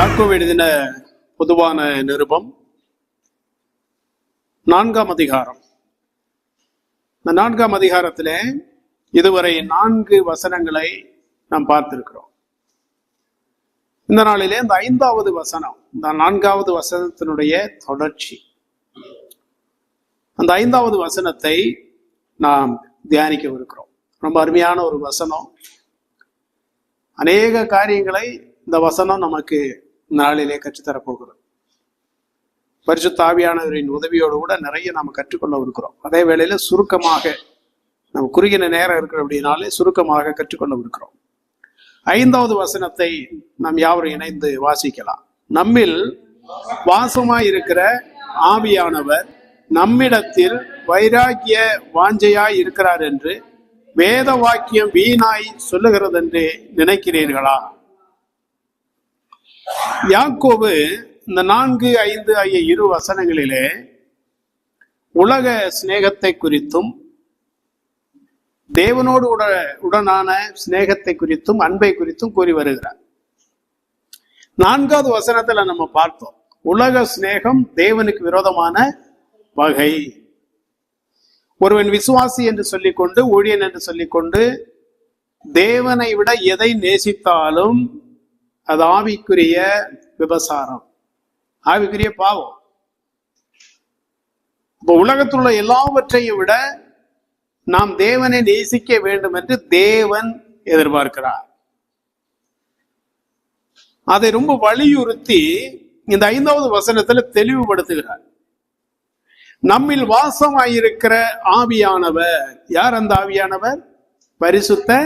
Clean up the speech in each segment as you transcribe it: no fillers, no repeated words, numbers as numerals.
யாக்கோபு எழுதின பொதுவான நிருபம் 4ஆம் அதிகாரம். இந்த 4ஆம் அதிகாரத்திலே இதுவரை 4 வசனங்களை நாம் பார்த்திருக்கிறோம். இந்த நாளிலே இந்த 5வது வசனம், இந்த 4வது வசனத்தினுடைய தொடர்ச்சி. அந்த 5வது வசனத்தை நாம் தியானிக்கவிருக்கிறோம். ரொம்ப அருமையான ஒரு வசனம். அநேக காரியங்களை இந்த வசனம் நமக்கு நாளிலே கற்றுத்தரப்போகிறது. பரிசுத்த ஆவியானவரின் உதவியோடு கூட நிறைய நாம் கற்றுக்கொள்ள இருக்கிறோம். அதே வேளையில சுருக்கமாக, நம்ம குறுகின நேரம் இருக்கிற அப்படின்னாலே சுருக்கமாக கற்றுக்கொள்ள இருக்கிறோம். 5வது வசனத்தை நாம் யாவரும் இணைந்து வாசிக்கலாம். நம்மில் வாசமாய் இருக்கிற ஆவியானவர் நம்மிடத்தில் வைராக்கிய வாஞ்சையாய் இருக்கிறார் என்று வேத வாக்கியம் வீணாய் சொல்லுகிறது என்று நினைக்கிறீர்களா? யாக்கோபு இந்த 4, 5 ஆகிய 2 வசனங்களிலே உலக சிநேகத்தை குறித்தும் தேவனோடு உடனான சிநேகத்தை குறித்தும் அன்பை குறித்தும் கூறி வருகிறார். 4வது வசனத்துல நம்ம பார்த்தோம், உலக சிநேகம் தேவனுக்கு விரோதமான வகை. ஒருவன் விசுவாசி என்று சொல்லிக்கொண்டு, ஊழியன் என்று சொல்லிக்கொண்டு தேவனை விட எதை நேசித்தாலும் அது ஆவிக்குரிய விபசாரம், ஆவிக்குரிய பாவம். இப்போ உலகத்துள்ள எல்லாவற்றையும் விட நாம் தேவனை நேசிக்க வேண்டும் என்று தேவன் எதிர்பார்க்கிறார். அதை ரொம்ப வலியுறுத்தி இந்த 5வது வசனத்துல தெளிவுபடுத்துகிறார். நம்மில் வாசமாயிருக்கிற ஆவியானவர் யார்? அந்த ஆவியானவர் பரிசுத்த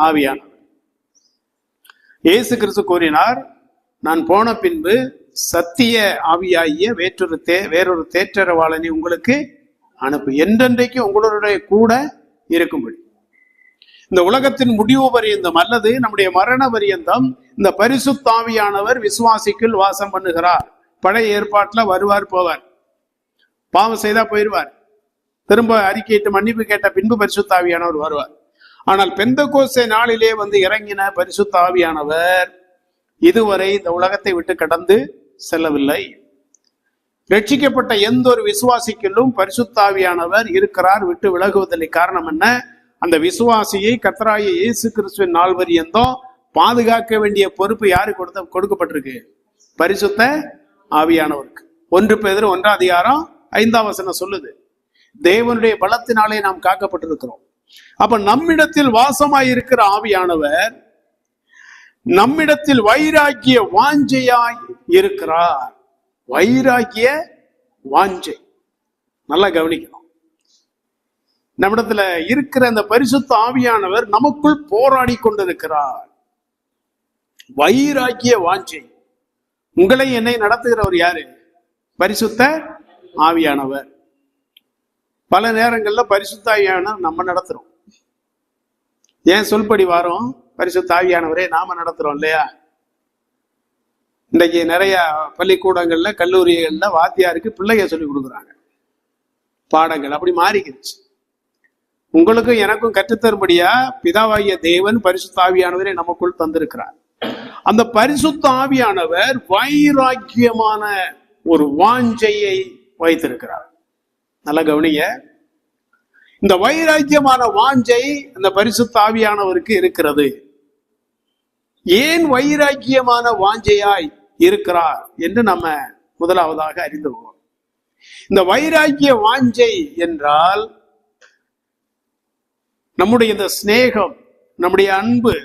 ஆவியானவர். இயேசு கிறிஸ்து கூறினார், நான் போன பின்பு சத்திய ஆவியாகிய வேறொரு தேற்றரவாளனை உங்களுக்கு அனுப்பு, என்றென்றைக்கு உங்களுடைய கூட இருக்கும்படி. இந்த உலகத்தின் முடிவு பரியந்தம் அல்லது நம்முடைய மரண பரியந்தம் இந்த பரிசுத்த ஆவியானவர் விசுவாசிக்குள் வாசம் பண்ணுகிறார். பழைய ஏற்பாட்டுல வருவார், போவார், பாவம் செய்தா போயிடுவார், திரும்ப அறிக்கையிட்டு மன்னிப்பு கேட்ட பின்பு பரிசுத்த ஆவியானவர் வருவார். ஆனால் பெந்தெகோஸ்தே நாளிலே வந்து இறங்கின பரிசுத்த ஆவியானவர் இதுவரை இந்த உலகத்தை விட்டு கடந்து செல்லவில்லை. ரட்சிக்கப்பட்ட எந்த ஒரு விசுவாசிக்குள்ளும் பரிசுத்த ஆவியானவர் இருக்கிறார், விட்டு விலகுவதில்லை. காரணம் என்ன? அந்த விசுவாசியை கர்த்தராகிய இயேசு கிறிஸ்துவின் நாள் வரையந்தம் பாதுகாக்க வேண்டிய பொறுப்பு யாருக்கு கொடுக்கப்பட்டிருக்கு? பரிசுத்த ஆவியானவருக்கு. 1 பேதுரு 1ஆம் அதிகாரம் 5ஆம் வசனம் சொல்லுது, தேவனுடைய பலத்தினாலே நாம் காக்கப்பட்டிருக்கிறோம். அப்ப நம்மிடத்தில் வாசமாய் இருக்கிற ஆவியானவர் நம்மிடத்தில் வைராக்கிய வாஞ்சையாய் இருக்கிறார். வைராக்கிய வாஞ்சை நல்லா கவனிக்கணும். நம்மிடத்துல இருக்கிற அந்த பரிசுத்த ஆவியானவர் நமக்குள் போராடி கொண்டிருக்கிறார். வைராக்கிய வாஞ்சை. உங்களை என்னை நடத்துகிறவர் யாரு? பரிசுத்த ஆவியானவர். பல நேரங்கள்ல பரிசுத்த ஆவியானவர் நம்ம நடத்துறோம். ஏன் சொல்படி வாரோம்? பரிசுத்த ஆவியானவரே நாம நடத்துறோம் இல்லையா? இன்றைக்கு நிறைய பள்ளிக்கூடங்கள்ல, கல்லூரிகள்ல வாத்தியாருக்கு பிள்ளைங்க சொல்லி கொடுக்குறாங்க பாடங்கள். அப்படி மாறிக்கிடுச்சு. உங்களுக்கும் எனக்கும் கற்றுத்தரும்படியா பிதாவாகிய தேவன் பரிசுத்த ஆவியானவரை நமக்குள் தந்திருக்கிறார். அந்த பரிசுத்த ஆவியானவர் வைராக்கியமான ஒரு வாஞ்சையை வைத்திருக்கிறார். நல்லா கவனிங்க. இந்த வைராக்கியமான வாஞ்சை அந்த பரிசுத்த ஆவியானவருக்கு இருக்கிறது. ஏன் வைராக்கியமான வாஞ்சையாய் இருக்கிறார் என்று நம்ம முதலாவதாக அறிந்து கொள்வோம். இந்த வைராக்கிய வாஞ்சை என்றால் நம்முடைய இந்த சிநேகம், நம்முடைய அன்பு,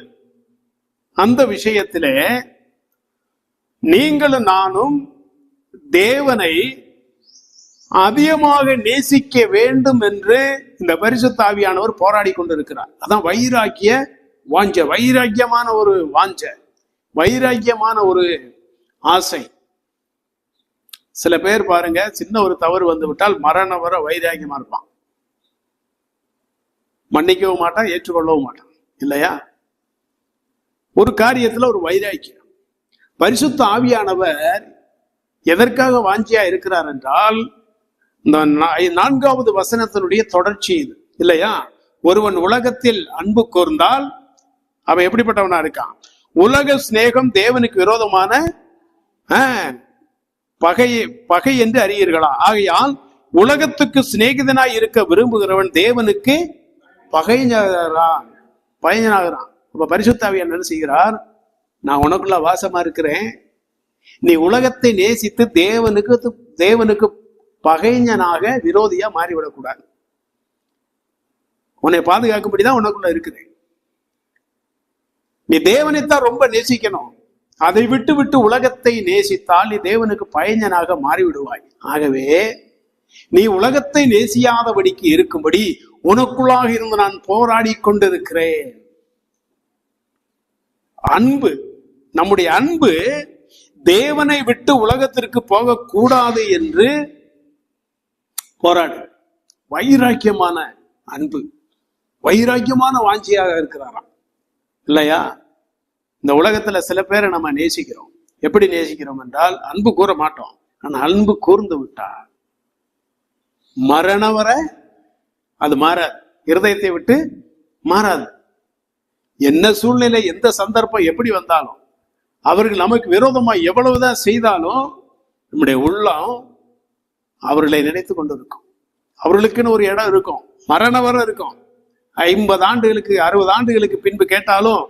அந்த விஷயத்திலே நீங்களும் நானும் தேவனை அதிகமாக நேசிக்க வேண்டும் என்று இந்த பரிசுத்த ஆவியானவர் போராடி கொண்டிருக்கிறார். அதான் வைராக்கிய வாஞ்சை. வைராக்கியமான ஒரு வாஞ்சை, வைராக்கியமான ஒரு ஆசை. சில பேர் பாருங்க, சின்ன ஒரு தவறு வந்து விட்டால் மரணம் வர வைராக்கியமா இருப்பான். மன்னிக்கவும் மாட்டான், ஏற்றுக்கொள்ளவும் மாட்டான் இல்லையா? ஒரு காரியத்துல ஒரு வைராக்கியம். பரிசுத்த ஆவியானவர் எதற்காக வாஞ்சியா இருக்கிறார் என்றால், இந்த 4வது வசனத்தினுடைய தொடர்ச்சி இது இல்லையா? ஒருவன் உலகத்தில் அன்பு கூர்ந்தால் அவன் எப்படிப்பட்டவனா இருக்கான்? உலக சிநேகம் தேவனுக்கு விரோதமான பகை என்று அறியீர்களா? ஆகையால் உலகத்துக்கு சிநேகிதனாய் இருக்க விரும்புகிறவன் தேவனுக்கு பகைஞரான். இப்ப பரிசுத்த ஆவியானவர் என்ன செய்கிறார்? நான் உனக்குள்ள வாசமா இருக்கிறேன், நீ உலகத்தை நேசித்து தேவனுக்கு பகைஞனாக விரோதியா மாறிவிடக்கூடாது. உன்னை பாதுகாக்கும்படிதான் உனக்குள்ள இருக்கிறேன். நீ தேவனைத்தான் ரொம்ப நேசிக்கணும். அதை விட்டு விட்டு உலகத்தை நேசித்தால் நீ தேவனுக்கு பகைஞனாக மாறிவிடுவாய். ஆகவே நீ உலகத்தை நேசியாதபடிக்கு இருக்கும்படி உனக்குள்ளாக இருந்து நான் போராடி கொண்டிருக்கிறேன். அன்பு, நம்முடைய அன்பு தேவனை விட்டு உலகத்திற்கு போகக்கூடாது என்று போராடு. வைராக்கியமான அன்பு, வைராக்கியமான வாஞ்சியாக இருக்கிறாராம் இல்லையா? இந்த உலகத்துல சில பேரை நம்ம நேசிக்கிறோம். எப்படி நேசிக்கிறோம் என்றால், அன்பு கூற மாட்டோம். ஆனா அன்பு கூர்ந்து விட்டா மரணம் வர அது மாறாது, இருதயத்தை விட்டு மாறாது. என்ன சூழ்நிலை, எந்த சந்தர்ப்பம் எப்படி வந்தாலும், அவர்கள் நமக்கு விரோதமா எவ்வளவுதான் செய்தாலும் நம்முடைய உள்ளம் அவர்களை நினைத்து கொண்டு இருக்கும். அவர்களுக்குன்னு ஒரு இடம் இருக்கும், மரணம் வர இருக்கும். 50 ஆண்டுகளுக்கு 60 ஆண்டுகளுக்கு பின்பு கேட்டாலும்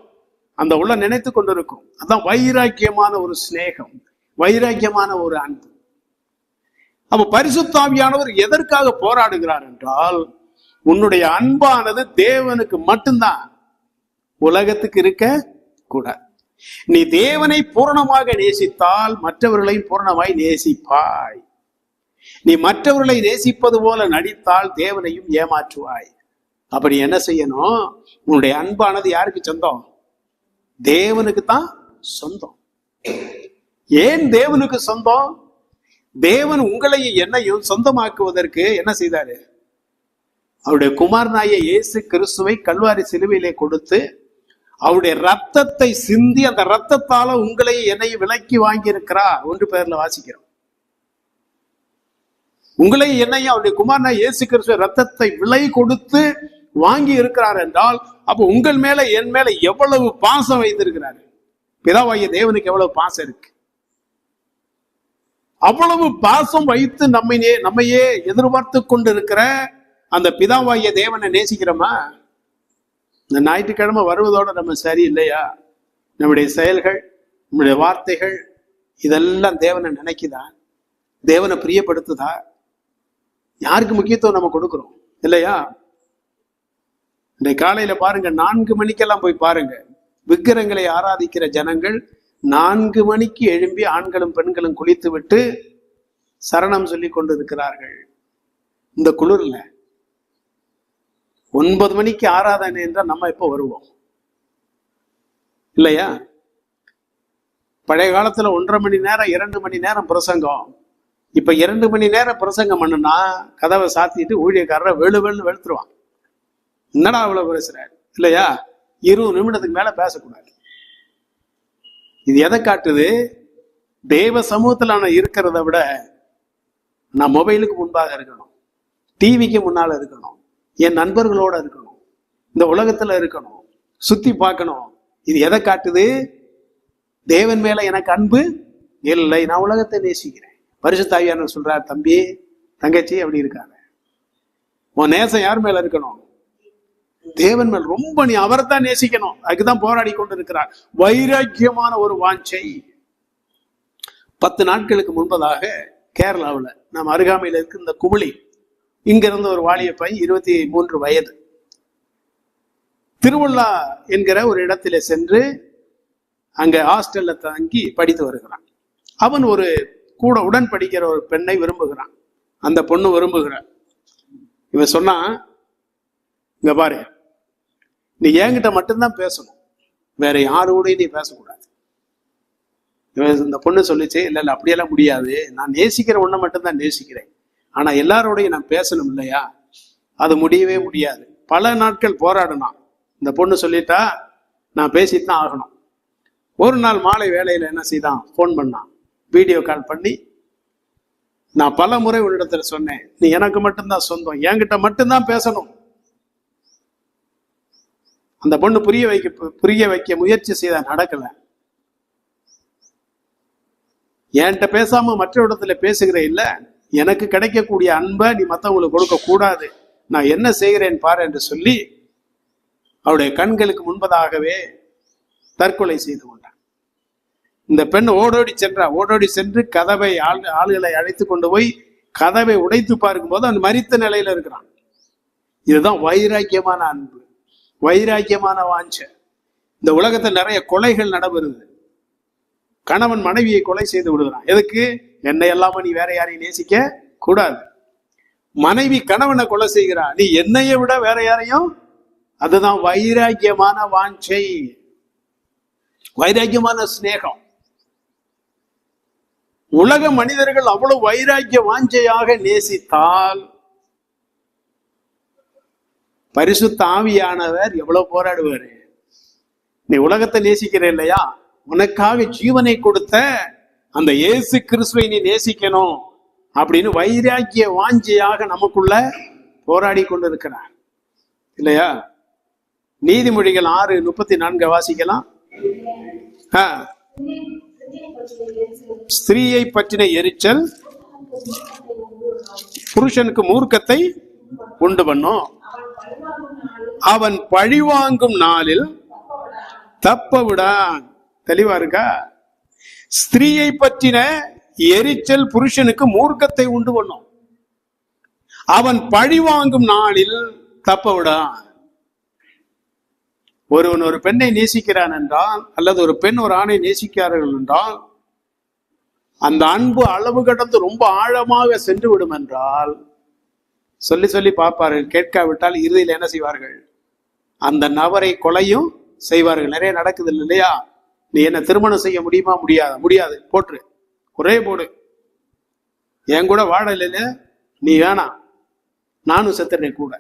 அந்த உள்ள நினைத்து கொண்டிருக்கும். அதான் வைராக்கியமான ஒரு சிநேகம், வைராக்கியமான ஒரு அன்பு. அப்ப பரிசுத்த ஆவியானவர் எதற்காக போராடுகிறார் என்றால், உன்னுடைய அன்பானது தேவனுக்கு மட்டும்தான், உலகத்துக்கு இருக்க கூடாது. நீ தேவனை பூரணமாக நேசித்தால் மற்றவர்களையும் பூரணமாய் நேசிப்பாய். நீ மற்றவர்களை நேசிப்பது போல நடித்தால் தேவனையும் ஏமாற்றுவாய். அப்ப நீ என்ன செய்யணும்? உன்னுடைய அன்பானது யாருக்கு சொந்தம்? தேவனுக்கு தான் சொந்தம். ஏன் தேவனுக்கு சொந்தம்? தேவன் உங்களையும் என்னையும் சொந்தமாக்குவதற்கு என்ன செய்தாரு? அவருடைய குமாரனாகிய இயேசு கிறிஸ்துவை கல்வாரி சிலுவையிலே கொடுத்து அவருடைய ரத்தத்தை சிந்தி, அந்த ரத்தத்தால உங்களையும் என்னையும் விலக்கி வாங்கி இருக்கிறார். 1 பேர்ல வாசிக்கிறோம். உங்களையும் என்னையும் அவருடைய குமாரனாகிய இயேசு கிறிஸ்துவ ரத்தத்தை விலை கொடுத்து வாங்கி இருக்கிறார் என்றால், அப்போ உங்கள் மேல என் மேல எவ்வளவு பாசம் வைத்திருக்கிறார். பிதாவாகிய தேவனுக்கு எவ்வளவு பாசம் இருக்கு. அவ்வளவு பாசம் வைத்து நம்மையே எதிர்பார்த்து கொண்டு இருக்கிற அந்த பிதாவாகிய தேவனை நேசிக்கிறோமா? இந்த ஞாயிற்றுக்கிழமை வருவதோட நம்ம சரி இல்லையா? நம்முடைய செயல்கள், நம்முடைய வார்த்தைகள் இதெல்லாம் தேவனை நினைக்குதா? தேவனை பிரியப்படுத்துதா? யாருக்கு முக்கியத்துவம் நம்ம கொடுக்கிறோம் இல்லையா? இன்றைய காலையில பாருங்க, 4 மணிக்கெல்லாம் போய் பாருங்க, விக்கிரங்களை ஆராதிக்கிற ஜனங்கள் 4 மணிக்கு எழும்பி ஆண்களும் பெண்களும் குளித்து விட்டு சரணம் சொல்லி கொண்டு இருக்கிறார்கள். இந்த குளிர்ல 9 மணிக்கு ஆராதனை என்றால் நம்ம எப்போ வருவோம் இல்லையா? பழைய காலத்துல 1.5 மணி நேரம் 2 மணி நேரம் பிரசங்கம். இப்ப 2 மணி நேரம் பிரசங்கம் பண்ணுனா கதவை சாத்திட்டு ஊழியக்காரரை வெளுன்னு வெளுத்துருவான். என்னடா அவ்வளவு பேசுற இல்லையா? 20 நிமிடத்துக்கு மேல பேசக்கூடாது. இது எதை காட்டுது? தேவ சமூகத்துல நான் இருக்கிறத விட நான் மொபைலுக்கு முன்பாக இருக்கணும், டிவிக்கு முன்னால இருக்கணும், என் நண்பர்களோட இருக்கணும், இந்த உலகத்துல இருக்கணும், சுத்தி பார்க்கணும். இது எதை காட்டுது? தேவன் மேல எனக்கு அன்பு இல்லை, நான் உலகத்தை நேசிக்கிறேன். பரிசுத்த ஆவியானவர் சொல்றார், தம்பி தங்கச்சி அப்படி இருக்காங்க. உன் நேசம் யார் மேல இருக்கணும்? தேவன் மேல். ரொம்ப நீ அவரைத்தான் நேசிக்கணும். அதுக்குதான் போராடி கொண்டு இருக்கிறார். வைராக்கியமான ஒரு வாஞ்சை. 10 நாட்களுக்கு முன்பதாக கேரளாவில் நாம் அருகாமையில் இருக்கு இந்த குமிளி, இங்கிருந்து ஒரு வாலிய பையன் 23 வயது திருவள்ளா என்கிற ஒரு இடத்திலே சென்று அங்க ஹாஸ்டல்ல தங்கி படித்து வருகிறான். அவன் ஒரு கூட உடன் படிக்கிற ஒரு பெண்ணை விரும்புகிறான். அந்த பொண்ணு விரும்புகிறான். இவன் சொன்னா, இங்க பாரு, நீ என்கிட்ட மட்டும்தான் பேசணும், வேற யாரோடையும் நீ பேசக்கூடாது. இந்த பொண்ணு சொல்லிச்சு, இல்ல அப்படியெல்லாம் முடியாது, நான் நேசிக்கிற ஒன்றை மட்டும்தான் நேசிக்கிறேன், ஆனா எல்லாரோடையும் நான் பேசணும் இல்லையா? அது முடியவே முடியாது. பல நாட்கள் போராடினான். இந்த பொண்ணு சொல்லிட்டா நான் பேசிட்டு தான் ஆகணும். ஒரு நாள் மாலை வேலையில என்ன செய்தான், போன் பண்ணான், வீடியோ கால் பண்ணி, நான் பல முறை ஒரு இடத்துல சொன்னேன், நீ எனக்கு மட்டும்தான் சொந்தம், என்கிட்ட மட்டும்தான் பேசணும். அந்த பொண்ணு புரிய வைக்க முயற்சி செய்த, நடக்கல. என்கிட்ட பேசாம மற்ற இடத்துல பேசுகிற இல்ல, எனக்கு கிடைக்கக்கூடிய அன்பை நீ மற்றவங்களுக்கு கொடுக்க கூடாது, நான் என்ன செய்கிறேன் பாரு என்று சொல்லி அவருடைய கண்களுக்கு முன்பதாகவே தற்கொலை செய்து கொண்டான். இந்த பெண் ஓடோடி சென்று கதவை ஆளுகளை அழைத்து கொண்டு போய் கதவை உடைத்து பார்க்கும் போது அவன் மரித்த நிலையில இருக்கிறான். இதுதான் வைராக்கியமான அன்பு, வைராக்கியமான வாஞ்ச. இந்த உலகத்தில் நிறைய கொலைகள் நடைபெறுது. கணவன் மனைவியை கொலை செய்து விடுகிறான். எதுக்கு? என்னை எல்லாம நீ வேற யாரையும் நேசிக்க கூடாது. மனைவி கணவனை கொலை செய்கிறான், நீ என்னைய விட வேற யாரையும். அதுதான் வைராக்கியமான வாஞ்சை, வைராக்கியமான சிநேகம். உலக மனிதர்கள் அவ்வளவு வைராக்கிய வாஞ்சையாக நேசித்தால் பரிசுத்த ஆவியானவர் எவ்வளவு போராடுவாரு. நீ உலகத்தை நேசிக்கிற இல்லையா, உனக்காக ஜீவனை கொடுத்த அந்த இயேசு கிறிஸ்துவை நீ நேசிக்கணும் அப்படின்னு வைராக்கிய வாஞ்சையாக நமக்குள்ள போராடி கொண்டிருக்கிறார் இல்லையா? நீதிமொழிகள் 6:34 வாசிக்கலாம். ஸ்திரீயை பற்றின எரிச்சல் புருஷனுக்கு மூர்க்கத்தை உண்டு பண்ணும், அவன் பழிவாங்கும் நாளில் தப்ப விடான். தெளிவா இருக்கா? ஸ்திரீயை பற்றின எரிச்சல் புருஷனுக்கு மூர்க்கத்தை உண்டு பண்ணும், அவன் பழிவாங்கும் நாளில் தப்ப விடான். ஒருவன் ஒரு பெண்ணை நேசிக்கிறான் என்றால், அல்லது ஒரு பெண் ஒரு ஆணை நேசிக்கிறார்கள் என்றால், அந்த அன்பு அளவு கடந்து ரொம்ப ஆழமாக சென்று விடும் என்றால் சொல்லி சொல்லி பார்ப்பார்கள். கேட்காவிட்டால் இறுதியில் என்ன செய்வார்கள்? அந்த நபரை கொலையும் செய்வார்கள். நிறைய நடக்குது இல்லையா? நீ என்ன திருமணம் செய்ய முடியுமா? முடியாது, போட்டு ஒரே போடு, என் கூட வாழல, நீ வேணாம், நானும் செத்துறேன் கூட.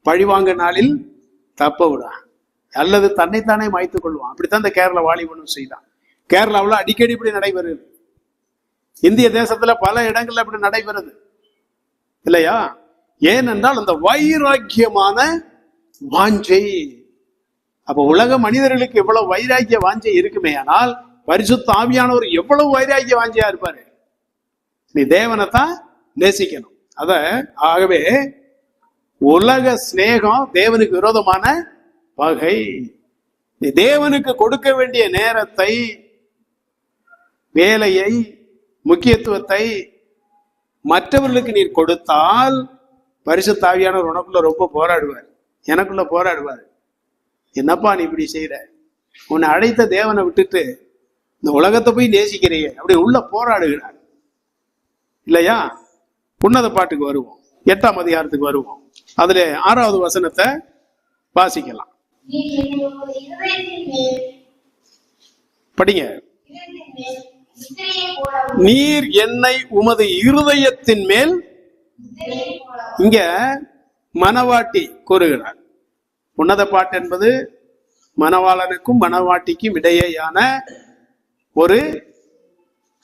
பழிவாங்க நாளில் தப்ப விடா. அல்லது தன்னைத்தானே மாய்த்துக் கொள்வான். அப்படித்தான் இந்த கேரள வாலிபனும் செய்தான். கேரளாவில் அடிக்கடி இப்படி நடைபெறுது. இந்திய தேசத்துல பல இடங்கள்ல அப்படி நடைபெறுது இல்லையா? ஏனென்றால் அந்த வைராக்கியமான வாஞ்சை. அப்ப உலக மனிதர்களுக்கு எவ்வளவு வைராக்கிய வாஞ்சை இருக்குமே, ஆனால் பரிசுத்த ஆவியானவர் எவ்வளவு வைராக்கிய வாஞ்சையா இருப்பாரு. நீ தேவனைத்தான் நேசிக்கணும். ஆகவே உலக சிநேகம் தேவனுக்கு விரோதமான பகை. நீ தேவனுக்கு கொடுக்க வேண்டிய நேரத்தை, வேலையை, முக்கியத்துவத்தை மற்றவர்களுக்கு நீர் கொடுத்தால் பரிசுத்த ஆவியானவர் உனக்குள்ள ரொம்ப போராடுவார், எனக்குள்ள போராடுவார். என்னப்பா நீ இப்படி செய்யற? உன்னை அழைத்த தேவனை விட்டுட்டு இந்த உலகத்தை போய் நேசிக்கிறியே அப்படி உள்ள போராடுகிறார் இல்லையா? உன்னத பாட்டுக்கு வருவோம், 8ஆம் அதிகாரத்துக்கு வருவோம். அதுல 6வது வசனத்தை வாசிக்கலாம். படிங்க. நீர் என்னை உமது இருதயத்தின் மேல். இங்க மணவாட்டி கூறுகிறார். உன்னத பாட்டு என்பது மணவாளனுக்கும் மணவாட்டிக்கும் இடையேயான ஒரு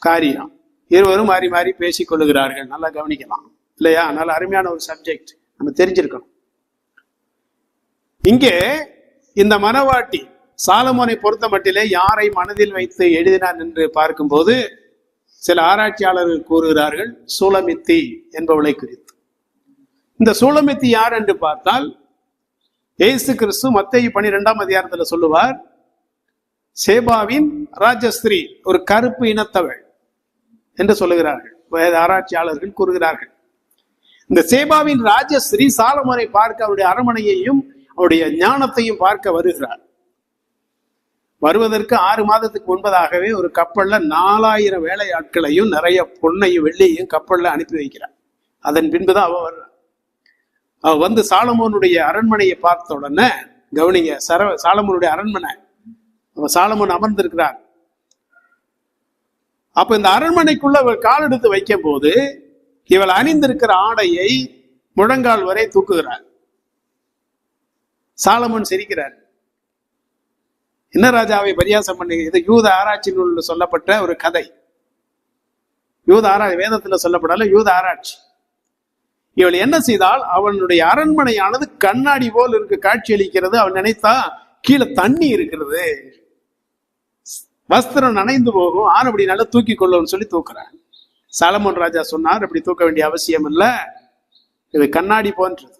காரியம். இருவரும் மாறி மாறி பேசிக் கொள்ளுகிறார்கள். நல்லா கவனிக்கலாம் இல்லையா? நல்ல அருமையான ஒரு சப்ஜெக்ட், நம்ம தெரிஞ்சிருக்கணும். இங்கே இந்த மணவாட்டி சாலமோனை பொறுத்த மட்டிலே யாரை மனதில் வைத்து எழுதினான் என்று பார்க்கும்போது சில ஆராய்ச்சியாளர்கள் கூறுகிறார்கள் சூலமித்தி என்பவளை குறித்து. இந்த சூலமித்தி யார் என்று பார்த்தால், இயேசு கிறிஸ்து மத்தேயு 12ஆம் அதிகாரத்துல சொல்லுவார், சேபாவின் ராஜஸ்திரீ, ஒரு கருப்பு இனத்தவள் என்று சொல்லுகிறார்கள் ஆராய்ச்சியாளர்கள் கூறுகிறார்கள். இந்த சேபாவின் ராஜஸ்திரீ சாலமோனை பார்க்க அவருடைய அரண்மனையையும் அவருடைய ஞானத்தையும் பார்க்க வருகிறார். வருவதற்கு 6 மாதத்துக்கு முன்பதாகவே ஒரு கப்பல்ல 4000 வேலையாட்களையும் நிறைய பொன்னையும் வெள்ளியையும் கப்பல்ல அனுப்பி வைக்கிறார். அதன் பின்புதான் அவ வர்றார். அவ வந்து சாலமோனுடைய அரண்மனையை பார்த்த உடனே, கவனிங்க, சாலமோனுடைய அரண்மனை, சாலமோன் அமர்ந்திருக்கிறார். அப்ப இந்த அரண்மனைக்குள்ள அவள் கால் எடுத்து வைக்கும் போது இவள் அணிந்திருக்கிற ஆடையை முழங்கால் வரை தூக்குகிறார். சாலமோன் சிரிக்கிறார். என்ன ராஜாவை பரியாசம் பண்ணி? இது யூத ஆராய்ச்சி நூலில் சொல்லப்பட்ட ஒரு கதை. யூத ஆராய்ச்சி வேதத்துல சொல்லப்படல, யூத ஆராய்ச்சி. இவள் என்ன செய்தால், அவனுடைய அரண்மனையானது கண்ணாடி போல் இருக்கு, காட்சி அளிக்கிறது. அவன் நினைத்தா கீழே தண்ணி இருக்கிறது, வஸ்திரம் நனைந்து போகும், ஆனபடி நல்லா தூக்கி கொள்ளும்னு சொல்லி தூக்குறான். சாலமோன் ராஜா சொன்னார், அப்படி தூக்க வேண்டிய அவசியம் இல்ல, இது கண்ணாடி போன்றது,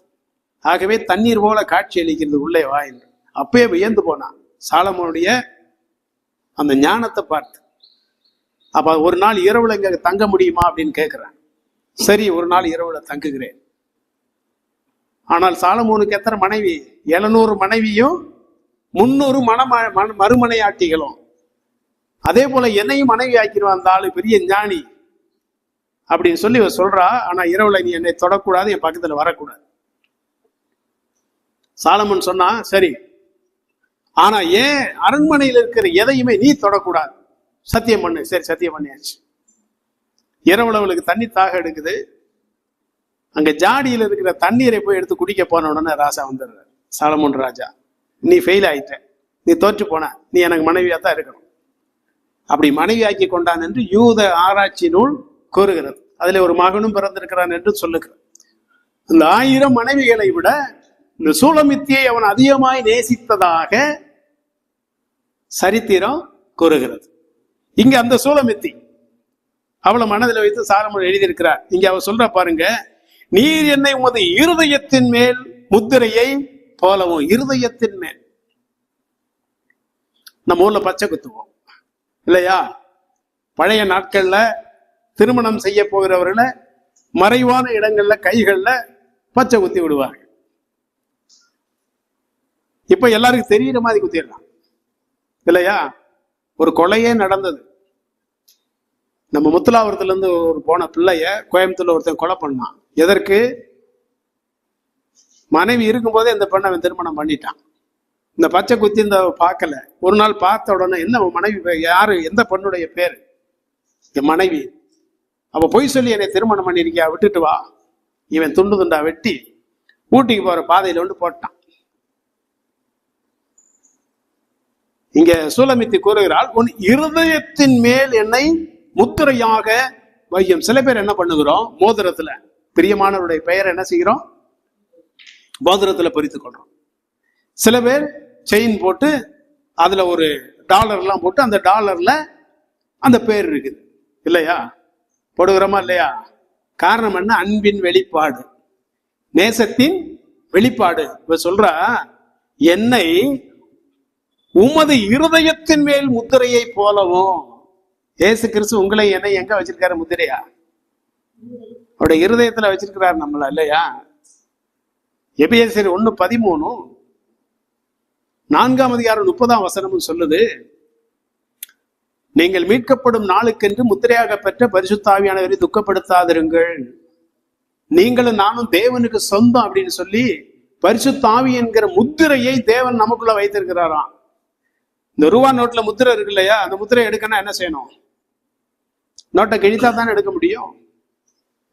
ஆகவே தண்ணீர் போல காட்சி அளிக்கிறது, உள்ளே வா என்று. அப்பயே வியந்து போனான் சாலமோனுடைய அந்த ஞானத்தை பார்த்து. அப்ப ஒரு நாள் இரவுல இங்க தங்க முடியுமா அப்படின்னு கேட்கிறான். சரி, ஒரு நாள் இரவுல தங்குகிறேன். ஆனால் சாலமோனுக்கு எத்தனை மனைவி? 700 மனைவியும் 300 மறுமனையாட்டிகளும். அதே போல என்னையும் மனைவி ஆக்கிடுவான் அந்த ஆளு, பெரிய ஞானி அப்படின்னு சொல்லி சொல்றா. ஆனா இரவுல நீ என்னை தொடக்கூடாது, என் பக்கத்துல வரக்கூடாது. சாலமன் சொன்னா சரி, ஆனா ஏன் அரண்மனையில் இருக்கிற எதையுமே நீ தொடக்கூடாது, சத்தியம் பண்ணு. சரி, சத்தியம் பண்ணியாச்சு. இரவுல அவளுக்கு தண்ணி தாக எடுக்குது. அங்க ஜாடியில் இருக்கிற தண்ணீரை போய் எடுத்து குடிக்க போன உடனே ராஜா வந்துடுறாரு. சாலமோன் ராஜா, நீ ஃபெயில் ஆயிட்ட, நீ தோற்று போன, நீ எனக்கு மனைவியா தான் இருக்கணும். அப்படி மனைவியாக்கி கொண்டான் என்று யூத ஆராய்ச்சி நூல் கூறுகிறது. அதுல ஒரு மகனும் பிறந்திருக்கிறான் என்று சொல்லுகிறார். அந்த 1000 மனைவிகளை விட இந்த சூலமித்தியை அவன் அதிகமாய் நேசித்ததாக சரித்திரம் கூறுகிறது. இங்க அந்த சூலமித்தி அவளை மனதில் வைத்து சாலமோன் எழுதியிருக்கிறார். இங்க அவ சொல்ற பாருங்க, நீர் என்னை உமது இருதயத்தின் மேல் முத்திரையை போலவும். இருதயத்தின் மேல், நம்ம ஊர்ல பச்சை குத்துவோம் இல்லையா? பழைய நாட்கள்ல திருமணம் செய்ய போகிறவர்களை மறைவான இடங்கள்ல கைகள்ல பச்சை குத்தி விடுவார்கள். இப்ப எல்லாருக்கும் தெரியுற மாதிரி குத்திடலாம் இல்லையா? ஒரு கொலையே நடந்தது. நம்ம முத்துலாவரத்துல இருந்து ஒரு போன பிள்ளைய கோயம்புத்தூர்ல ஒருத்தன் கொலை பண்ணான். எதற்கு? மனைவி இருக்கும் போதே இந்த பெண்ணை அவன் திருமணம் பண்ணிட்டான். இந்த பச்சை குத்தி இந்த பார்க்கல. ஒரு நாள் பார்த்த உடனே, என்ன மனைவி யாரு, எந்த பெண்ணுடைய பேரு? என் மனைவி. அவ பொய் சொல்லி என்னை திருமணம் பண்ணிருக்கியா, விட்டுட்டு வா. இவன் துண்டு துண்டா வெட்டி ஊட்டிக்கு போற பாதையில வந்து போட்டான். இங்க சூலமித்தி கூறுகிறாள், உன் இருதயத்தின் மேல் என்னை முத்திரையாக வையும். சில பேர் என்ன பண்ணுகிறோம், மோதிரத்துல பிரியமானவருடைய பெயரை என்ன செய்கிறோம், மோதிரத்துல பொறித்துக் கொள்றோம். சில பேர் செயின் போட்டு அதுல ஒரு டாலர் எல்லாம் போட்டு அந்த டாலர்ல அந்த பேர் இருக்குது இல்லையா? போடுகிறோமா இல்லையா? காரணம் என்ன? அன்பின் வெளிப்பாடு, நேசத்தின் வெளிப்பாடு. இப்ப சொல்றா, என்னை உமது இருதயத்தின் மேல் முத்திரையை போலவும். ஏசு கிறிஸ்து உங்களை என்னை எங்க வச்சிருக்காரு முத்திரையா? அவருடைய இருதயத்துல வச்சிருக்கிறாரு நம்மள இல்லையா? எபேசியர் 1:13 4:30 சொல்லுது, நீங்கள் மீட்கப்படும் நாளுக்கென்று முத்திரையாக பெற்ற பரிசுத்த ஆவியானவரை துக்கப்படுத்தாதிருங்கள், நீங்களும் நானும் தேவனுக்கு சொந்தம் அப்படின்னு சொல்லி பரிசுத்த ஆவி என்கிற முத்திரையை தேவன் நமக்குள்ள வைத்திருக்கிறாராம். இந்த ரூபா நோட்ல முத்திரை இருக்கு இல்லையா? அந்த முத்திரை எடுக்கணும் என்ன செய்யணும்? நோட்டை கிழித்தா தானே எடுக்க முடியும்.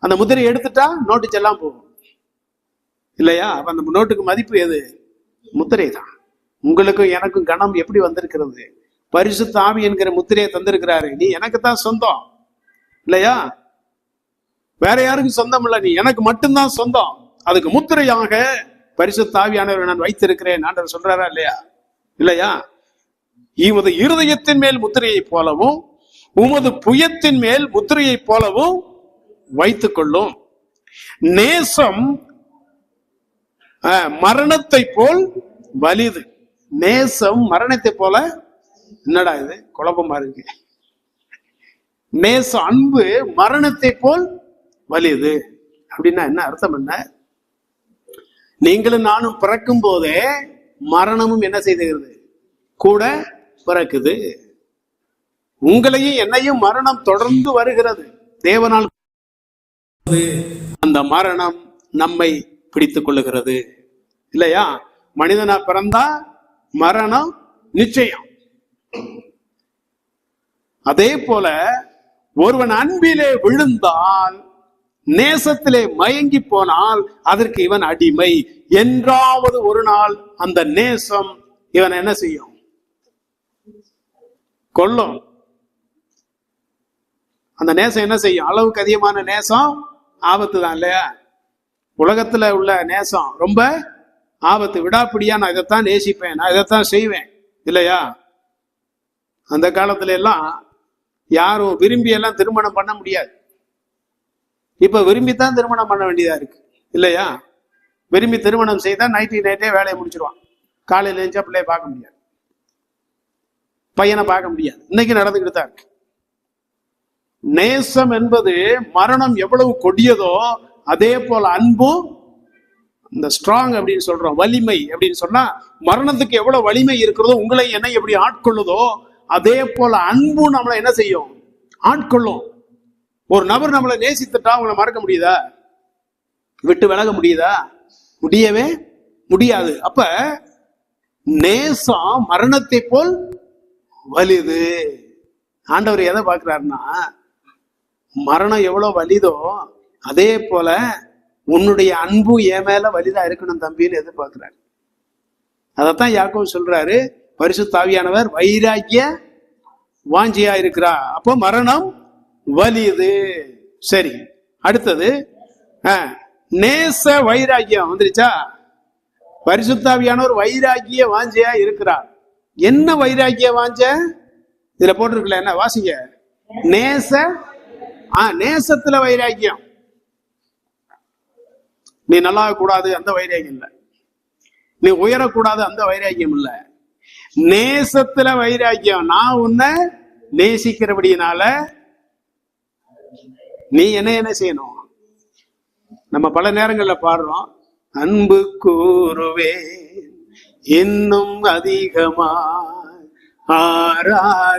அந்த முத்திரை எடுத்துட்டா நோட்டு செல்லாம் போகும் இல்லையா? அப்ப அந்த நோட்டுக்கு மதிப்பு எது? முத்திரை தான். உங்களுக்கும் எனக்கும் கணம் எப்படி வந்திருக்கிறது? பரிசுத்த ஆவி என்கிற முத்திரையை தந்திருக்கிறாரு. நீ எனக்கு தான் சொந்தம் இல்லையா? வேற யாருக்கும் சொந்தம் இல்லை, நீ எனக்கு மட்டும்தான் சொந்தம். அதுக்கு முத்திரையாக பரிசுத்த ஆவியானவரை நான் வைத்திருக்கிறேன் ஆண்டவர் சொல்றாரா இல்லையா? இல்லையா? உமது இருதயத்தின் மேல் முத்திரையை போலவும் உமது புயத்தின் மேல் முத்திரையை போலவும் வைத்துக் கொள்ளும். நேசம் மரணத்தை போல் வலிது. நேசம் மரணத்தை போல, என்னடா இது குழப்பமா இருக்கு? நேசம், அன்பு மரணத்தை போல் வலிது அப்படின்னா என்ன அர்த்தம்? என்ன? நீங்களும் நானும் பிறக்கும் போதே மரணமும் என்ன செய்துகிறது? கூட பிறக்குது. உங்களையும் என்னையும் மரணம் தொடர்ந்து வருகிறது. தேவனால் அந்த மரணம் நம்மை பிடித்துக் கொள்ளுகிறது இல்லையா? மனிதனா பிறந்தா மரணம் நிச்சயம். அதே போல ஒருவன் அன்பிலே விழுந்தால், நேசத்திலே மயங்கி போனால் அதற்கு இவன் அடிமை. என்றாவது ஒரு நாள் அந்த நேசம் இவன் என்ன செய்யும்? கொல்லும். அந்த நேசம் என்ன செய்யும்? அளவுக்கு அதிகமான நேசம் ஆபத்து தான் இல்லையா? உலகத்துல உள்ள நேசம் ரொம்ப ஆபத்து. விடாப்பிடியா நான் இதைத்தான் நேசிப்பேன், நான் இதைத்தான் செய்வேன் இல்லையா? அந்த காலத்துல எல்லாம் யாரும் விரும்பி எல்லாம் திருமணம் பண்ண முடியாது. இப்ப விரும்பித்தான் திருமணம் பண்ண வேண்டியதா இருக்கு இல்லையா? விரும்பி திருமணம் செய்தா நைட்டே வேலையை முடிச்சிருவான். காலையில எழுந்தா பிள்ளைய பார்க்க முடியாது, பையனை பார்க்க முடியாது. இன்னைக்கு நடந்துகிட்டு தான் இருக்கு. நேசம் என்பது மரணம் எவ்வளவு கொடியதோ அதே போல அன்பும், இந்த ஸ்ட்ராங் அப்படின்னு சொல்றோம், வலிமை அப்படின்னு சொன்னா மரணத்துக்கு எவ்வளவு வலிமை இருக்கிறதோ, உங்களை என்னை எப்படி ஆட்கொள்ளுதோ அதே போல அன்பும் நம்மளை என்ன செய்யும்? ஆட்கொள்ளும். ஒரு நபர் நம்மளை நேசித்துட்டா அவங்களை மறக்க முடியுதா? விட்டு விலக முடியுதா? முடியவே முடியாது. அப்ப நேசம் மரணத்தை போல் வலிது. ஆண்டவர் எதை பார்க்கிறாருன்னா, மரணம் எவ்வளவு வலிதோ அதே போல உன்னுடைய அன்பு என் மேல வலிதா இருக்கணும் தம்பின்னு எதிர்பார்க்கிறாரு. அதத்தான் யாக்கோபு சொல்றாரு, பரிசுத்த ஆவியானவர் வைராக்கிய வாஞ்சியா இருக்கிறா. அப்போ மரணம் வலிது. சரி, அடுத்தது நேச வைராக்கியம் வந்துருச்சா? பரிசுத்த ஆவியானவர் வைராக்கிய வாஞ்சியா இருக்கிறார். என்ன வைராக்கிய வாஞ்ச இதுல போட்டிருக்கல, என்ன வாசிங்க? நேச நேசத்துல வைராக்கியம். நீ நல்லா கூடாது அந்த வைராக்கியம் இல்ல, நீ உயரக்கூடாது அந்த வைராக்கியம் இல்ல, நேசத்துல வைராக்கியம். நான் உன்னை நேசிக்கிறபடினால நீ என்ன செய்யணும்? நம்ம பல நேரங்கள்ல பாடுறோம், அன்பு கூறுவேன் இன்னும் அதிகமா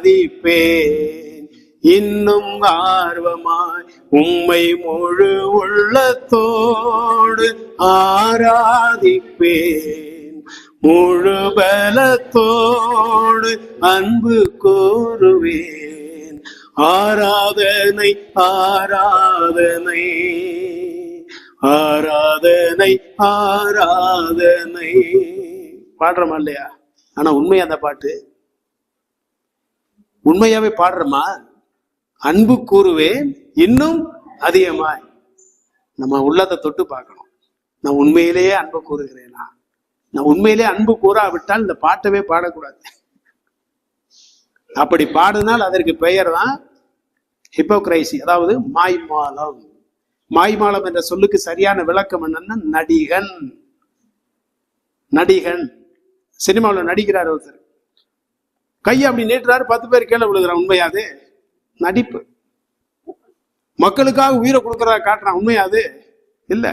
ஆராதிப்பேன் இன்னும் ஆர்வமாய் உம்மை முழு உள்ளத்தோடு ஆராதிப்பேன் முழு பலத்தோடு அன்பு கூறுவேன். ஆராதனை ஆராதனை ஆராதனை ஆராதனை பாடுறோமா இல்லையா? ஆனா உண்மையா அந்த பாட்டு உண்மையாவே பாடுறோமா? அன்பு கூறுவேன் இன்னும் அதிகமாய். நம்ம உள்ளத்தை தொட்டு பார்க்கணும். நான் உண்மையிலேயே அன்பு கூறுகிறேனா? நான் உண்மையிலேயே அன்பு கூறாவிட்டால் இந்த பாட்டவே பாடக்கூடாது. அப்படி பாடினால் அதற்கு பெயர் தான் ஹிப்போக்ரைசி, அதாவது மாய்மாலம். மாய்மாலம் என்ற சொல்லுக்கு சரியான விளக்கம் என்னன்னா நடிகன். நடிகன் சினிமாவில் நடிக்கிறார், ஒருத்தர் கையை அப்படி நீட்டுறாரு, 10 பேர் கீழே விழுகிறான். உண்மையாது? நடிப்பு. மக்களுக்காக உயிரை கொடுக்கறதா காட்டுறான். உண்மையாது? இல்ல.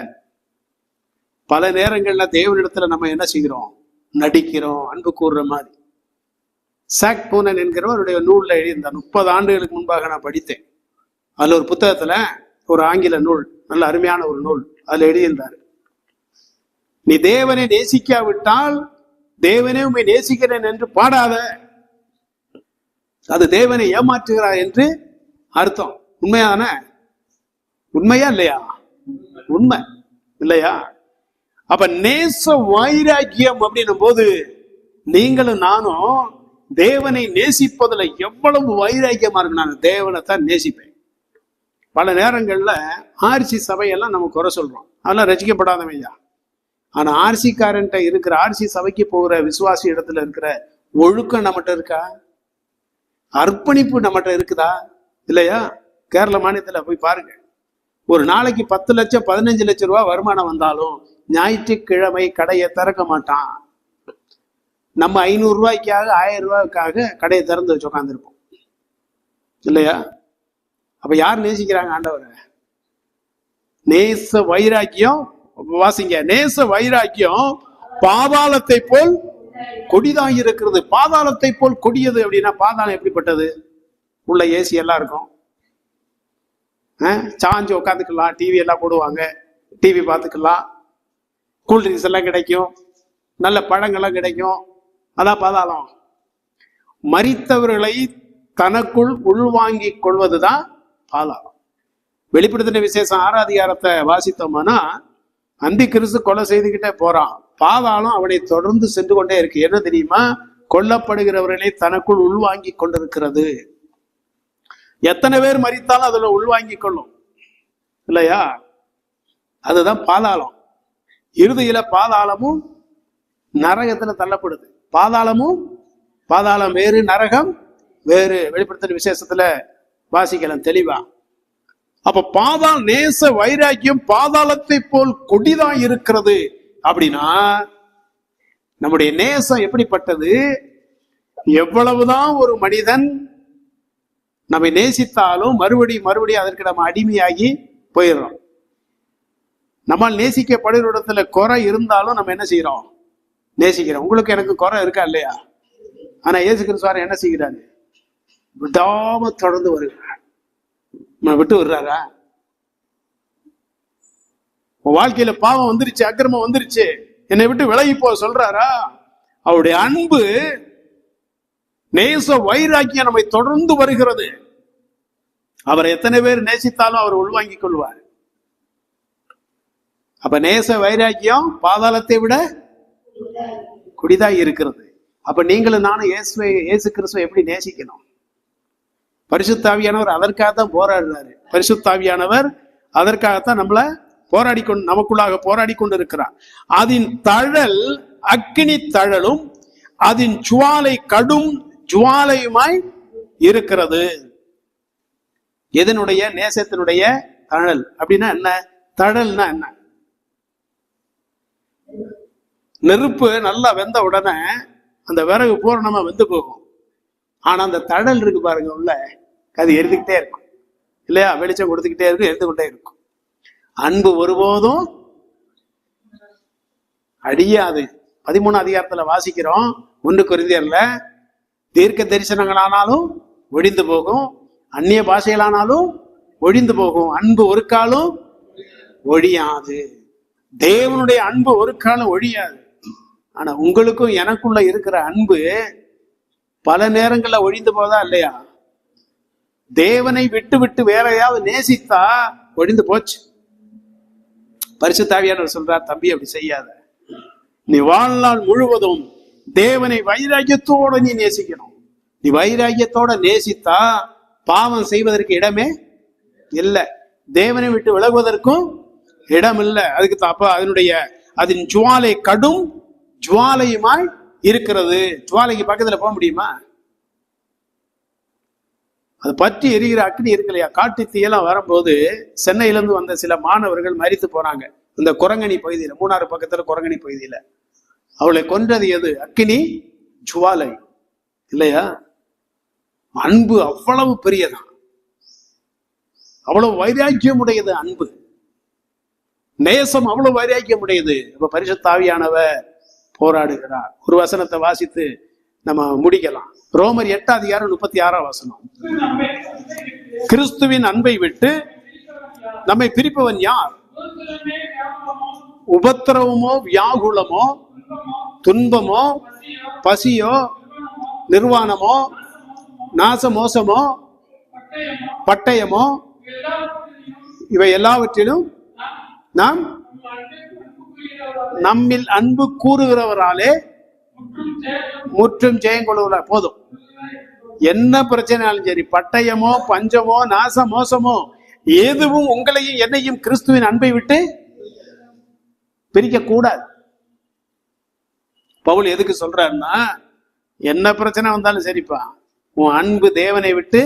பல நேரங்கள்ல தேவனிடத்துல நம்ம என்ன செய்கிறோம்? நடிக்கிறோம், அன்பு கூறுற மாதிரி. சாக் பூனன் என்கிறவருடைய நூல்ல எழுதியிருந்தார். 30 ஆண்டுகளுக்கு முன்பாக நான் படித்தேன். அதுல ஒரு புத்தகத்துல ஒரு ஆங்கில நூல், நல்ல அருமையான ஒரு நூல், அதுல எழுதியிருந்தார், நீ தேவனை நேசிக்காவிட்டால் தேவனே உண்மை நேசிக்கிறேன் என்று பாடாத, அது தேவனை ஏமாற்றுகிறார் என்று அர்த்தம். உண்மையான உண்மையா இல்லையா? உண்மை இல்லையா? அப்ப நேச வைராக்கியம் அப்படின்னும் போது நீங்களும் நானும் தேவனை நேசிப்பதுல எவ்வளவு வைராக்கியமா இருக்கு. நான் தேவனை தான் நேசிப்பேன். பல நேரங்கள்ல ஆர்சி சபையெல்லாம் நம்ம குறை சொல்றோம், அதெல்லாம் ரசிக்கப்படாதவையா. ஆனா ஆர்சிக்காரன்ட்ட இருக்கிற, ஆர்சி சபைக்கு போகிற விசுவாசி இடத்துல இருக்கிற ஒழுக்கம் நம்மகிட்ட இருக்கா? அர்ப்பணிப்பு நம்மகிட்ட இருக்குதா? இல்லையா? கேரள மாநிலத்துல போய் பாருங்க, ஒரு நாளைக்கு 10 லட்சம் 15 லட்சம் ரூபாய் வருமானம் வந்தாலும் ஞாயிற்றுக்கிழமை கடையை திறக்க மாட்டான். நம்ம 500 ரூபாய்க்காக 1000 ரூபாய்க்காக கடையை திறந்து வச்சு உட்காந்துருப்போம் இல்லையா? அப்ப யார் நேசிக்கிறாங்க ஆண்டவரை? நேச வைராக்கியம். வாசிங்க, நேச வைராக்கியம் பாதாளத்தை போல் கொடிதான் இருக்கிறது. பாதாளத்தை போல் கொடியது அப்படின்னா பாதாளம் எப்படிப்பட்டது? உள்ள ஏசி எல்லாம் இருக்கும், சாஞ்சு உட்காந்துக்கலாம், டிவி எல்லாம் போடுவாங்க, டிவி பார்த்துக்கலாம், கூல்ட்ரிங்க்ஸ் எல்லாம் கிடைக்கும், நல்ல பழங்கள்லாம் கிடைக்கும். அதான் பாதாளம். மரித்தவர்களை தனக்குள் உள்வாங்கிக் கொள்வதுதான் பாதாளம். வெளிப்படுத்தின விசேஷம் 6ஆம் அதிகாரத்தை வாசித்தோம்னா, அந்தி கிறிஸ்து கொலை செய்துகிட்டே போறான். பாதாளம் அவனை தொடர்ந்து சென்று கொண்டே இருக்கு. என்ன தெரியுமா? கொல்லப்படுகிறவர்களை தனக்குள் உள்வாங்கி கொண்டிருக்கிறது. எத்தனை பேர் மரித்தாலும் அதுல உள்வாங்கி கொள்ளும் இல்லையா? அதுதான் பாதாளம். இறுதியில பாதாளமும் நரகத்துல தள்ளப்படுது. பாதாளம் வேறு, நரகம் வேறு வெளிப்படுத்தின விசேஷத்துல வாசிக்கலாம் தெளிவா. அப்ப நேச வைராக்கியம் பாதாளத்தை போல் கொடிதான் இருக்கிறது அப்படின்னா நம்முடைய நேசம் எப்படிப்பட்டது? எவ்வளவுதான் ஒரு மனிதன் நம்மை நேசித்தாலும் மறுபடியும் அதற்கு நம்ம அடிமையாகி போயிடுறோம். நம்மால் நேசிக்கப்படுகிற இடத்துல குறை இருந்தாலும் நம்ம என்ன செய்யறோம்? நேசிக்கிறோம். உங்களுக்கு எனக்கு குறை இருக்கா இல்லையா? ஆனா இயேசு கிறிஸ்து என்ன செய்கிறாரு? விடாம தொடர்ந்து வருகிறார். விட்டு விடுறாரா? வாழ்க்கையில பாவம் வந்துருச்சு, அக்கிரமம் வந்துருச்சு, என்னை விட்டு விலகி போ சொல்றாரா? அவருடைய அன்பு நேச வைராக்கியம் நம்மை தொடர்ந்து வருகிறது. அவர் எத்தனை பேர் நேசித்தாலும் அவர் உள்வாங்கிக் கொள்வார். அப்ப நேச வைராக்கியம் பாதாளத்தை விட குடிதான் இருக்கிறது. அப்ப நீங்களும் நானும் இயேசு கிறிஸ்துவை எப்படி நேசிக்கணும்? பரிசுத்த ஆவியானவர் அதற்காகத்தான் போராடுறாரு. பரிசுத்த ஆவியானவர் அதற்காகத்தான் நம்மள நமக்குள்ளாக போராடி கொண்டு இருக்கிறார். அதன் தழல் அக்கினி தழலும் அதன் ஜுவாலை கடும் ஜுவாலையுமாய் இருக்கிறது. எதனுடைய? நேசத்தினுடைய தழல். அப்படின்னா என்ன? தழல்னா என்ன? நெருப்பு நல்லா வெந்த உடனே அந்த விறகு பூரணமா வெந்து போகும். ஆனா அந்த தழல் இருக்கு பாருங்க, உள்ள அது எரிந்துகிட்டே இருக்கும் இல்லையா? வெளிச்சம் கொடுத்துக்கிட்டே இருக்கும், எரிந்து கொண்டே இருக்கும். அன்பு ஒருபோதும் அழியாது. 13 அதிகாரத்துல வாசிக்கிறோம், 1 கொரிந்தியர்ல, தீர்க்க தரிசனங்களானாலும் ஒழிந்து போகும், அந்நிய பாஷைகளானாலும் ஒழிந்து போகும், அன்பு ஒரு காலம் ஒழியாது. தேவனுடைய அன்பு ஒரு காலம் ஒழியாது. ஆனா உங்களுக்கும் எனக்குள்ள இருக்கிற அன்பு பல நேரங்கள்ல ஒழிந்து போதா இல்லையா? தேவனை விட்டு விட்டு வேற யாவது நேசித்தா ஒழிந்து போச்சு. பரிசுத்த ஆவியானவர் சொல்றார், தம்பி அப்படி செய்யாத. நீ வாழ்நாள் முழுவதும் தேவனை வைராக்கியத்தோட நீ நேசிக்கணும். நீ வைராக்கியத்தோட நேசித்தா பாவம் செய்வதற்கு இடமே இல்லை, தேவனை விட்டு விலகுவதற்கும் இடம் இல்லை. அதுக்கு அப்ப அதன் ஜுவாலை கடும் ஜுவாலையுமாய் இருக்கிறது. ஜுவாலைக்கு பக்கத்துல போக முடியுமா? அது பற்றி எரிகிற அக்னி இருக்கு இல்லையா? காட்டு தீயெல்லாம் வரும்போது சென்னையில இருந்து வந்த சில மாணவர்கள் மரித்து போனாங்க. இந்த குரங்கணி பகுதியில, மூணாறு பக்கத்துல குரங்கணி பகுதியில. அவளை கொன்றது எது? அக்னி ஜுவாலை இல்லையா? அன்பு அவ்வளவு பெரியதான், அவ்வளவு வைராக்கியம் உடையது அன்பு. நேசம் அவ்வளவு வைராக்கியம் உடையது. இப்ப பரிசுத்த ஆவியானவர் போராடுகிறார். ஒரு வசனத்தை வாசித்து நம்ம முடிக்கலாம். ரோமர் 8:36 கிறிஸ்துவின் அன்பை விட்டு நம்மை பிரிப்பவன் யார்? உபத்திரவமோ, வியாகுலமோ, துன்பமோ, பசியோ, நிர்வாணமோ, நாசமோசமோ, பட்டயமோ, இவை எல்லாவற்றிலும் நாம் நம்மில் அன்பு கூறுகிறவராலே முற்றும் ஜெயம் கொள்ளுகிறார். போதும். என்ன பிரச்சனையாலும் சரி, பட்டயமோ, பஞ்சமோ, நாச மோசமோ, எதுவும் உங்களையும் என்னையும் கிறிஸ்துவின் அன்பை விட்டு பிரிக்க கூடாது. பவுல் எதுக்கு சொல்றாருன்னா, என்ன பிரச்சனை வந்தாலும் சரிப்பா, உன் அன்பு தேவனை விட்டு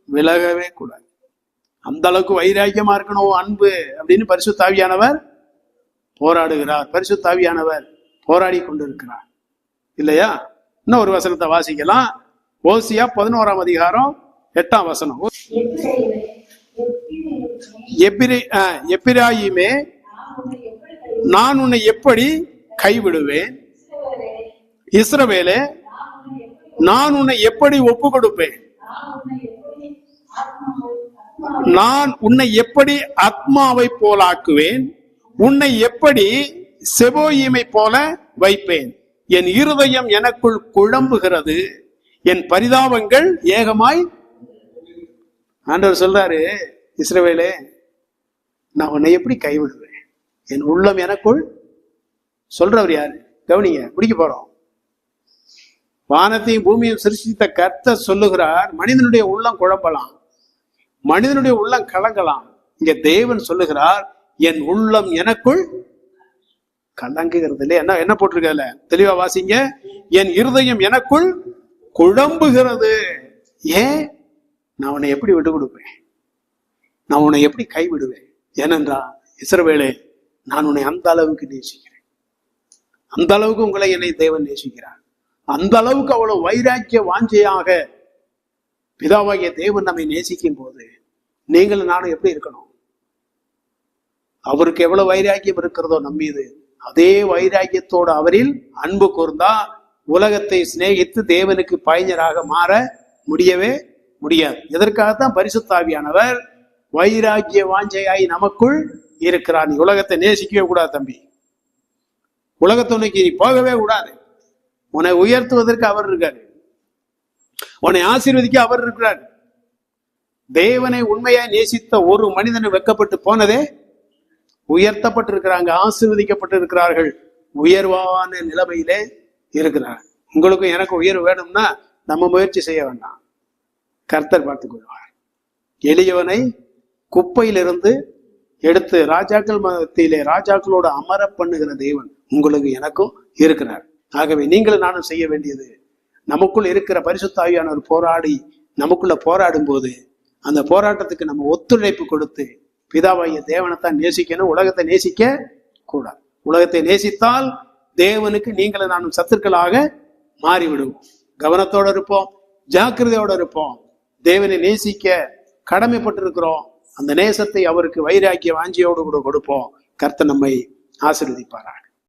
விலகவே கூடாது. அந்த அளவுக்கு வைராக்கியமா இருக்கணும் அன்பு அப்படின்னு பரிசுத்த ஆவியானவர் போராடுகிறார். பரிசுத்த ஆவியானவர் போராடி கொண்டிருக்கிறார் இல்லையா? இன்னும் ஒரு வசனத்தை வாசிக்கலாம். ஓசியா 11:8 எப்பிராயிமே, நான் உன்னை எப்படி கைவிடுவேன்? இஸ்ரவேலே, நான் உன்னை எப்படி ஒப்பு கொடுப்பேன்? நான் உன்னை எப்படி ஆத்மாவை போலாக்குவேன்? உன்னை எப்படி செபோயீமை போல வைப்பேன்? என் இருதயம் எனக்குள் குழம்புகிறது, என் பரிதாபங்கள் ஏகமாய். ஆண்டவர் சொல்றாரு, இஸ்ரவேலே, நான் உன்னை எப்படி கைவிடுவேன்? என் உள்ளம் எனக்குள். சொல்றவர் யாரு? கவனிங்க, முடிக்க போறோம். வானத்தையும் பூமியும் சிருஷ்டித்த கர்த்தர் சொல்லுகிறார், மனிதனுடைய உள்ளம் குழம்பலாம், மனிதனுடைய உள்ளம் கலங்கலாம். இங்க தேவன் சொல்லுகிறார், என் உள்ளம் எனக்குள் கலங்குகிறது. இல்லையா? என்ன போட்டிருக்கல? தெளிவா வாசிங்க. என் இருதயம் எனக்குள் குழம்புகிறது. ஏன்? நான் உன்னை எப்படி விட்டு கொடுப்பேன்? நான் உன்னை எப்படி கைவிடுவேன்? ஏனென்றா இஸ்ரவேலே, நான் உன்னை அந்த அளவுக்கு நேசிக்கிறேன். அந்த அளவுக்கு உங்களை என்னை தேவன் நேசிக்கிறார். அந்த அளவுக்கு அவ்வளவு வைராக்கிய வாஞ்சையாக பிதாவாகிய தேவன் நம்மை நேசிக்கும் போது நீங்களும் நானும் எப்படி இருக்கணும்? அவருக்கு எவ்வளவு வைராக்கியம் இருக்கிறதோ நம் மீது, அதே வைராக்கியத்தோடு அவரில் அன்பு கூர்ந்தா உலகத்தை சிநேகித்து தேவனுக்கு பயனராக மாற முடியவே முடியாது. எதற்காகத்தான் பரிசுத்த ஆவியானவர் வைராக்கிய வாஞ்சையாய் நமக்குள் இருக்கிறார். நீ உலகத்தை நேசிக்கவே கூடாது தம்பி. உலகத்தை நோக்கி நீ போகவே கூடாது. உன்னை உயர்த்துவதற்கு அவர் இருக்காரு, உன்னை ஆசீர்வதிக்க அவர் இருக்கிறார். தேவனை உண்மையாய் நேசித்த ஒரு மனிதனை வெட்கப்பட்டு போனதே, உயர்த்தப்பட்டிருக்கிறாங்க, ஆசீர்வதிக்கப்பட்டு இருக்கிறார்கள், உயர்வான நிலைமையிலே இருக்கிறார். உங்களுக்கும் எனக்கும் உயர்வு வேணும்னா நம்ம முயற்சி செய்ய வேண்டாம், கர்த்தர் பார்த்துக் கொள்வார். எளியவனை குப்பையிலிருந்து எடுத்து ராஜாக்கள் மத்தியிலே ராஜாக்களோடு அமர பண்ணுகிற தேவன் உங்களுக்கு எனக்கும் இருக்கிறார். ஆகவே நீங்களும் நானும் செய்ய வேண்டியது, நமக்குள் இருக்கிற பரிசுத்த ஆவியானவர் போராடி நமக்குள்ள போராடும் போது அந்த போராட்டத்துக்கு நம்ம ஒத்துழைப்பு கொடுத்து பிதாவாகிய தேவனைத்தான் நேசிக்கணும், உலகத்தை நேசிக்க கூடாது. உலகத்தை நேசித்தால் தேவனுக்கு நீங்களும் நானும் சத்துருக்களாக மாறிவிடுவோம். கவனத்தோடு இருப்போம், ஜாக்கிரதையோடு இருப்போம். தேவனை நேசிக்க கடமைப்பட்டிருக்கிறோம். அந்த நேசத்தை அவருக்கு வைராக்கிய வாஞ்சியோடு கூட கொடுப்போம். கர்த்தர் நம்மை ஆசீர்வதிப்பாராக.